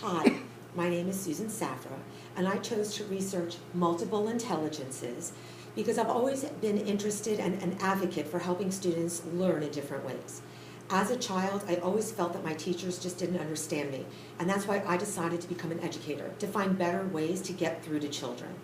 Hi, my name is Susan Safra, and I chose to research multiple intelligences because I've always been interested and an advocate for helping students learn in different ways. As a child, I always felt that my teachers just didn't understand me, and that's why I decided to become an educator, to find better ways to get through to children.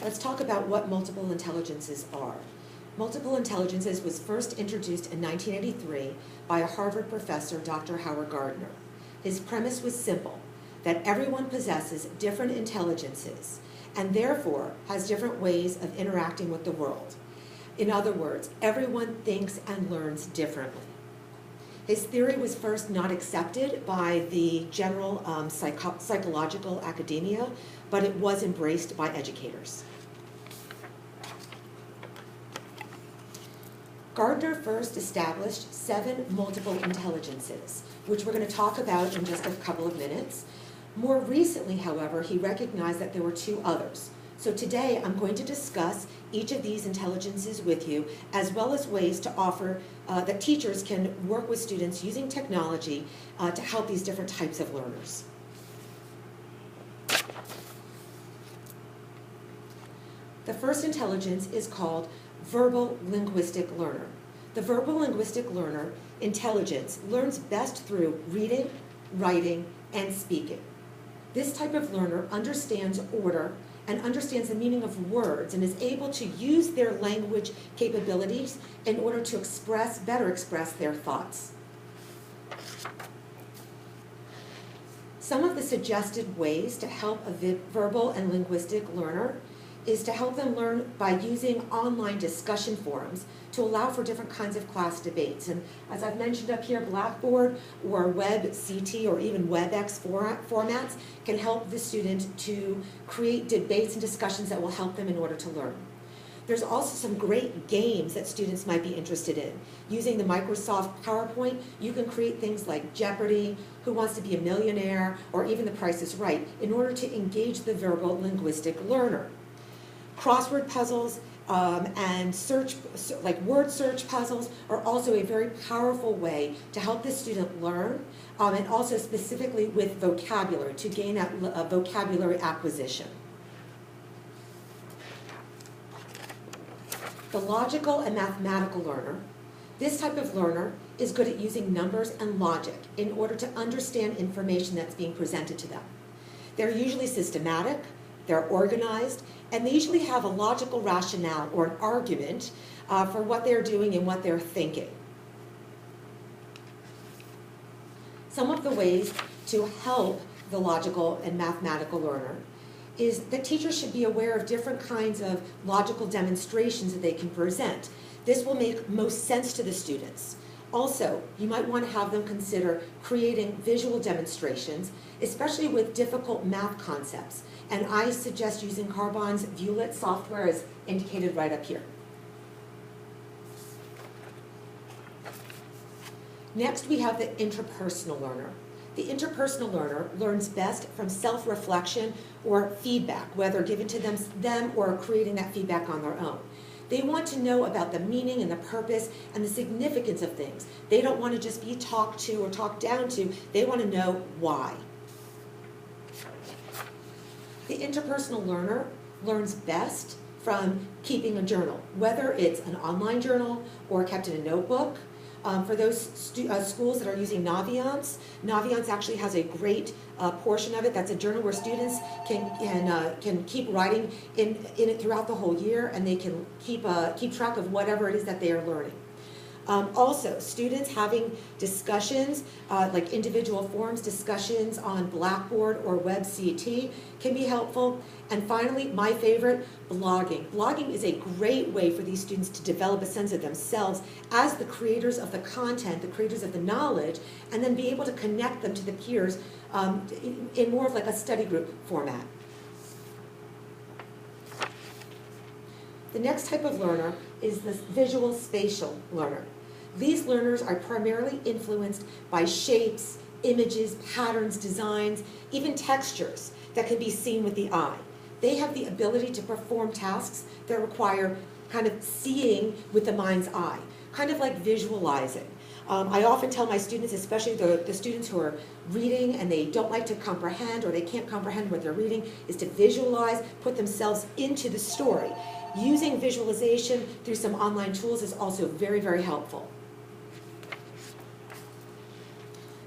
Let's talk about what multiple intelligences are. Multiple intelligences was first introduced in 1983 by a Harvard professor, Dr. Howard Gardner. His premise was simple, that everyone possesses different intelligences and therefore has different ways of interacting with the world. In other words, everyone thinks and learns differently. His theory was first not accepted by the general psychological academia, but it was embraced by educators. Gardner first established 7 multiple intelligences, which we're going to talk about in just a couple of minutes. More recently, however, he recognized that there were 2 others. So today I'm going to discuss each of these intelligences with you, as well as ways to offer that teachers can work with students using technology to help these different types of learners. The first intelligence is called verbal linguistic learner. The verbal linguistic learner intelligence learns best through reading, writing, and speaking. This type of learner understands order and understands the meaning of words and is able to use their language capabilities in order to better express their thoughts. Some of the suggested ways to help a verbal and linguistic learner is to help them learn by using online discussion forums to allow for different kinds of class debates. And as I've mentioned up here, Blackboard or WebCT or even WebEx formats can help the student to create debates and discussions that will help them in order to learn. There's also some great games that students might be interested in. Using the Microsoft PowerPoint, you can create things like Jeopardy, Who Wants to Be a Millionaire, or even The Price is Right in order to engage the verbal linguistic learner. Crossword puzzles and word search puzzles are also a very powerful way to help the student learn, and also specifically with vocabulary, to gain that vocabulary acquisition. The logical and mathematical learner. This type of learner is good at using numbers and logic in order to understand information that's being presented to them. They're usually systematic, they're organized, and they usually have a logical rationale or an argument for what they're doing and what they're thinking. Some of the ways to help the logical and mathematical learner is that teachers should be aware of different kinds of logical demonstrations that they can present. This will make most sense to the students. Also, you might want to have them consider creating visual demonstrations, especially with difficult math concepts. And I suggest using Carbon's Viewlet software as indicated right up here. Next, we have the interpersonal learner. The interpersonal learner learns best from self-reflection or feedback, whether given to them or creating that feedback on their own. They want to know about the meaning and the purpose and the significance of things. They don't want to just be talked to or talked down to. They want to know why. The interpersonal learner learns best from keeping a journal, whether it's an online journal or kept in a notebook. For those schools that are using Naviance, Naviance actually has a great portion of it. That's a journal where students can keep writing in it throughout the whole year, and they can keep track of whatever it is that they are learning. Also, students having discussions, like individual forums, discussions on Blackboard or WebCT can be helpful. And finally, my favorite, blogging. Blogging is a great way for these students to develop a sense of themselves as the creators of the content, the creators of the knowledge, and then be able to connect them to the peers in more of like a study group format. The next type of learner is the visual spatial learner. These learners are primarily influenced by shapes, images, patterns, designs, even textures that can be seen with the eye. They have the ability to perform tasks that require kind of seeing with the mind's eye, kind of like visualizing. I often tell my students, especially the students who are reading and they don't like to comprehend or they can't comprehend what they're reading, is to visualize, put themselves into the story. Using visualization through some online tools is also very, very helpful.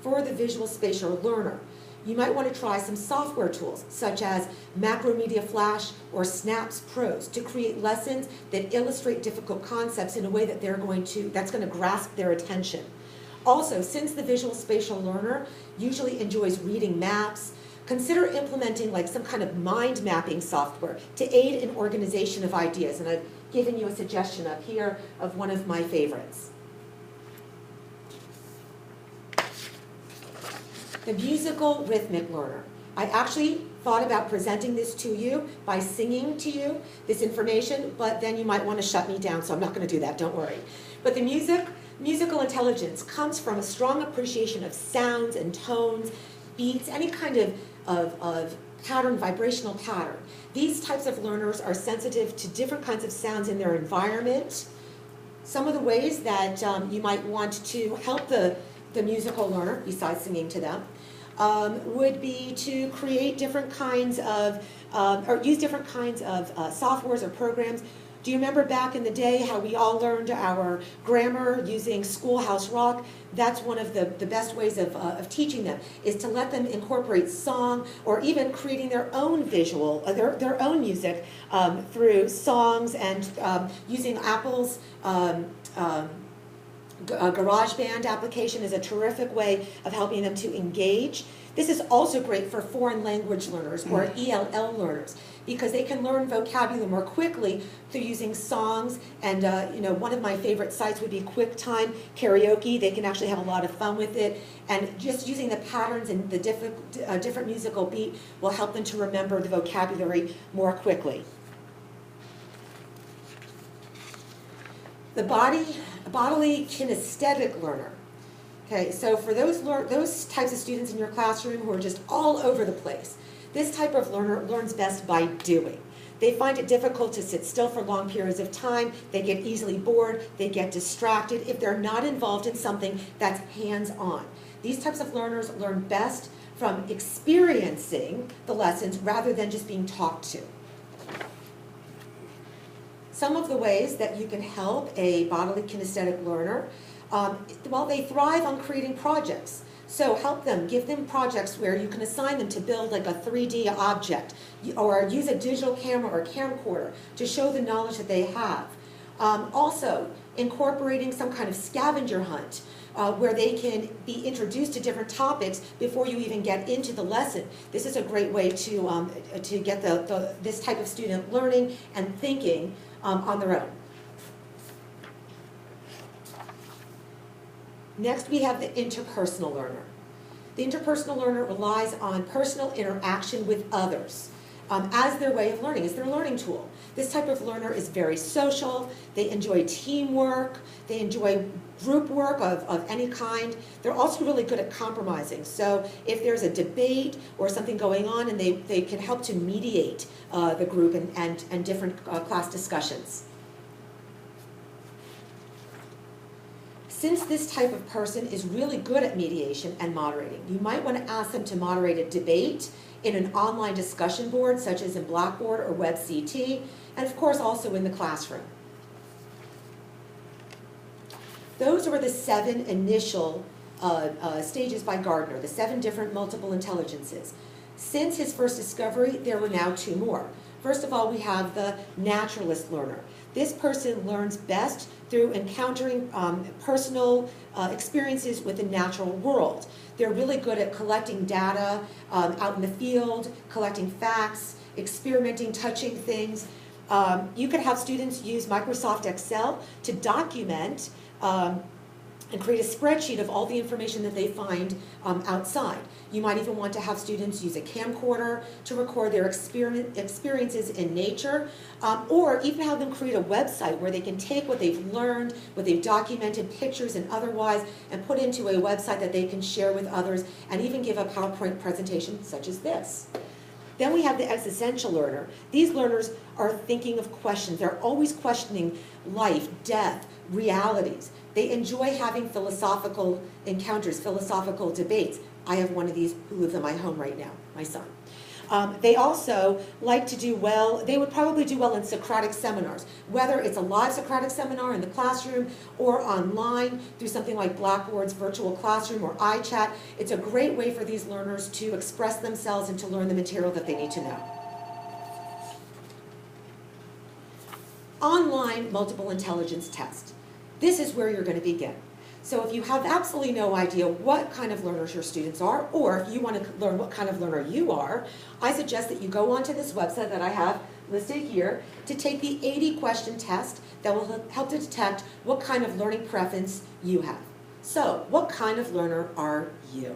For the visual spatial learner, you might want to try some software tools such as Macromedia Flash or Snaps Pros to create lessons that illustrate difficult concepts in a way that that's going to grasp their attention. Also, since the visual spatial learner usually enjoys reading maps, consider implementing like some kind of mind mapping software to aid in organization of ideas. And I've given you a suggestion up here of one of my favorites. The musical rhythmic learner. I actually thought about presenting this to you by singing to you this information, but then you might want to shut me down, so I'm not going to do that, don't worry. But the musical intelligence comes from a strong appreciation of sounds and tones, beats, any kind of pattern, vibrational pattern. These types of learners are sensitive to different kinds of sounds in their environment. Some of the ways that you might want to help the musical learner, besides singing to them, would be to create different kinds of, or use different kinds of softwares or programs. Do you remember back in the day how we all learned our grammar using Schoolhouse Rock? That's one of the best ways of teaching them, is to let them incorporate song or even creating their own visual, their own music through songs and using Apple's GarageBand application is a terrific way of helping them to engage. This is also great for foreign language learners or ELL learners because they can learn vocabulary more quickly through using songs. And one of my favorite sites would be QuickTime Karaoke. They can actually have a lot of fun with it. And just using the patterns and the different musical beat will help them to remember the vocabulary more quickly. The bodily kinesthetic learner. Okay, so for those types of students in your classroom who are just all over the place, this type of learner learns best by doing. They find it difficult to sit still for long periods of time. They get easily bored. They get distracted if they're not involved in something that's hands-on. These types of learners learn best from experiencing the lessons rather than just being talked to. Some of the ways that you can help a bodily kinesthetic learner, they thrive on creating projects. So help them, give them projects where you can assign them to build like a 3D object or use a digital camera or camcorder to show the knowledge that they have. Also, incorporating some kind of scavenger hunt where they can be introduced to different topics before you even get into the lesson. This is a great way to get this type of student learning and thinking on their own. Next, we have the interpersonal learner. The interpersonal learner relies on personal interaction with others as their way of learning, as their learning tool. This type of learner is very social. They enjoy teamwork. They enjoy group work of any kind. They're also really good at compromising. So if there's a debate or something going on, and they can help to mediate the group and different class discussions. Since this type of person is really good at mediation and moderating, you might want to ask them to moderate a debate in an online discussion board, such as in Blackboard or WebCT, and of course also in the classroom. Those were the 7 initial stages by Gardner, the 7 different multiple intelligences. Since his first discovery, there were now 2 more. First of all, we have the naturalist learner. This person learns best through encountering personal experiences with the natural world. They're really good at collecting data out in the field, collecting facts, experimenting, touching things. You could have students use Microsoft Excel to document and create a spreadsheet of all the information that they find outside. You might even want to have students use a camcorder to record their experiences in nature, or even have them create a website where they can take what they've learned, what they've documented, pictures and otherwise, and put into a website that they can share with others, and even give a PowerPoint presentation such as this. Then we have the existential learner. These learners are thinking of questions. They're always questioning life, death, realities. They enjoy having philosophical encounters, philosophical debates. I have one of these who lives in my home right now, my son. They also like to do well, they would probably do well in Socratic seminars, whether it's a live Socratic seminar in the classroom or online through something like Blackboard's virtual classroom or iChat. It's a great way for these learners to express themselves and to learn the material that they need to know. Online multiple intelligence test. This is where you're going to begin. So if you have absolutely no idea what kind of learners your students are, or if you want to learn what kind of learner you are, I suggest that you go onto this website that I have listed here to take the 80-question test that will help to detect what kind of learning preference you have. So, what kind of learner are you?